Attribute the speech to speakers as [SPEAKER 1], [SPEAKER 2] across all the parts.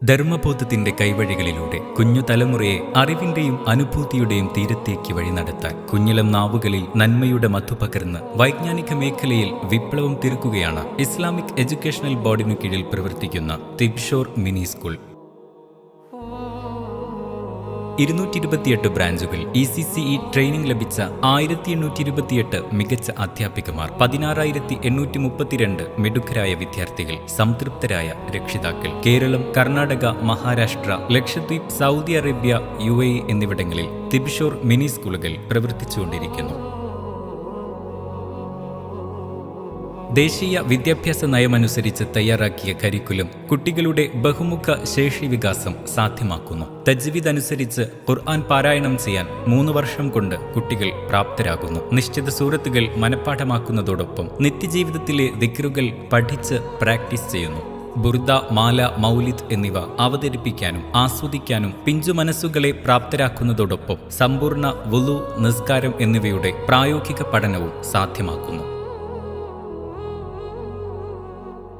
[SPEAKER 1] ധർമ്മബോധത്തിന്റെ കൈവഴികളിലൂടെ കുഞ്ഞു തലമുറയെ അറിവിന്റെയും അനുഭൂതിയുടെയും തീരത്തേക്ക് വഴി നടത്താൻ കുഞ്ഞിളം നാവുകളിൽ നന്മയുടെ മധു പകർന്ന് വൈജ്ഞാനിക മേഖലയിൽ വിപ്ലവം തീർക്കുകയാണ് ഇസ്ലാമിക് എഡ്യൂക്കേഷണൽ ബോർഡിനു കീഴിൽ പ്രവർത്തിക്കുന്ന തിബ്ഷോർ മിനി സ്കൂൾ. 228 ബ്രാഞ്ചുകൾ, ECCE ട്രെയിനിംഗ് ലഭിച്ച 1828 മികച്ച അധ്യാപികമാർ, 16,832 മിടുക്കരായ വിദ്യാർത്ഥികൾ, സംതൃപ്തരായ രക്ഷിതാക്കൾ. Keralam, Karnataka, Maharashtra, Lakshadweep, Saudi Arabia, UAE എന്നിവിടങ്ങളിൽ തിബ്ഷോർ മിനി സ്കൂളുകൾ പ്രവർത്തിച്ചുകൊണ്ടിരിക്കുന്നു. ദേശീയ വിദ്യാഭ്യാസ നയമനുസരിച്ച് തയ്യാറാക്കിയ കരിക്കുലം കുട്ടികളുടെ ബഹുമുഖ ശേഷി വികാസം സാധ്യമാക്കുന്നു. തജ്വീദ് അനുസരിച്ച് ഖുർആൻ പാരായണം ചെയ്യാൻ 3 വർഷം കൊണ്ട് കുട്ടികൾ പ്രാപ്തരാകുന്നു. നിശ്ചിത സൂറത്തുകൾ മനഃപ്പാഠമാക്കുന്നതോടൊപ്പം നിത്യജീവിതത്തിലെ ദിക്റുകൾ പഠിച്ച് പ്രാക്ടീസ് ചെയ്യുന്നു. ബുർദ, മാല, മൗലിദ് എന്നിവ അവതരിപ്പിക്കാനും ആസ്വദിക്കാനും പിഞ്ചു മനസ്സുകളെ പ്രാപ്തരാക്കുന്നതോടൊപ്പം സമ്പൂർണ്ണ വുളു, നിസ്കാരം എന്നിവയുടെ പ്രായോഗിക പഠനവും സാധ്യമാക്കുന്നു.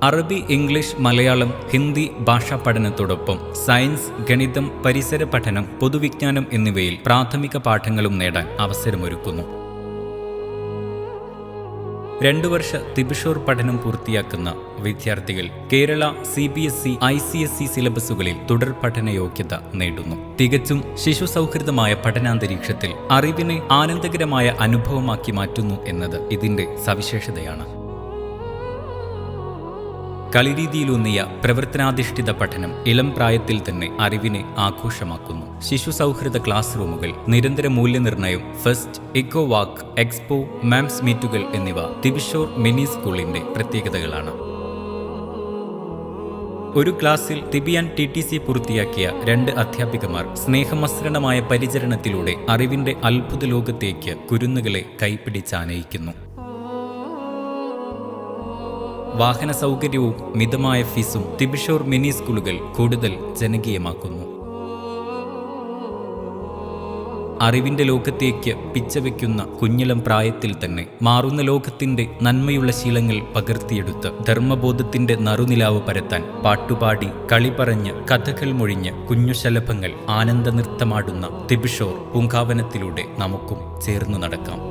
[SPEAKER 1] അറബി, ഇംഗ്ലീഷ്, മലയാളം, ഹിന്ദി ഭാഷാ പഠനത്തോടൊപ്പം സയൻസ്, ഗണിതം, പരിസര പഠനം, പൊതുവിജ്ഞാനം എന്നിവയിൽ പ്രാഥമിക പാഠങ്ങളും നേടാൻ അവസരമൊരുക്കുന്നു. 2 വർഷ തിബ്ഷോർ പഠനം പൂർത്തിയാക്കുന്ന വിദ്യാർത്ഥികൾ കേരള, CBSE, ICSE സിലബസുകളിൽ തുടർ പഠന യോഗ്യത നേടുന്നു. തികച്ചും ശിശു സൗഹൃദമായ പഠനാന്തരീക്ഷത്തിൽ അറിവിനെ ആനന്ദകരമായ അനുഭവമാക്കി മാറ്റുന്നു എന്നത് ഇതിന്റെ സവിശേഷതയാണ്. കളിരീതിയിലൂന്നിയ പ്രവർത്തനാധിഷ്ഠിത പഠനം ഇളം പ്രായത്തിൽ തന്നെ അറിവിനെ ആഘോഷമാക്കുന്നു. ശിശു സൗഹൃദ ക്ലാസ് റൂമുകൾ, നിരന്തര മൂല്യനിർണ്ണയം, ഫെസ്റ്റ്, ഇക്കോ വാക്ക്, എക്സ്പോ, മാംസ് മീറ്റുകൾ എന്നിവ തിബ്ഷോർ മിനി സ്കൂളിന്റെ പ്രത്യേകതകളാണ്. ഒരു ക്ലാസ്സിൽ തിബിയാൻ TTC പൂർത്തിയാക്കിയ 2 അധ്യാപികമാർ സ്നേഹമസൃണമായ പരിചരണത്തിലൂടെ അറിവിന്റെ അത്ഭുത ലോകത്തേക്ക് കുരുന്നുകളെ കൈപ്പിടിച്ചാനയിക്കുന്നു. വാഹന സൗകര്യവും മിതമായ ഫീസും തിബ്ഷോർ മിനി സ്കൂളുകൾ കൂടുതൽ ജനകീയമാക്കുന്നു. അറിവിന്റെ ലോകത്തേക്ക് പിച്ചവെക്കുന്ന കുഞ്ഞിളം പ്രായത്തിൽ തന്നെ മാറുന്ന ലോകത്തിന്റെ നന്മയുള്ള ശീലങ്ങൾ പകർത്തിയെടുത്ത് ധർമ്മബോധത്തിന്റെ നറുനിലാവ് പരത്താൻ പാട്ടുപാടി, കളി പറഞ്ഞ്, കഥകൾ മൊഴിഞ്ഞ് കുഞ്ഞുശലഭങ്ങൾ ആനന്ദനൃത്തമാടുന്ന തിബ്ഷോർ പൂങ്കാവനത്തിലൂടെ നമുക്കും ചേർന്നു നടക്കാം.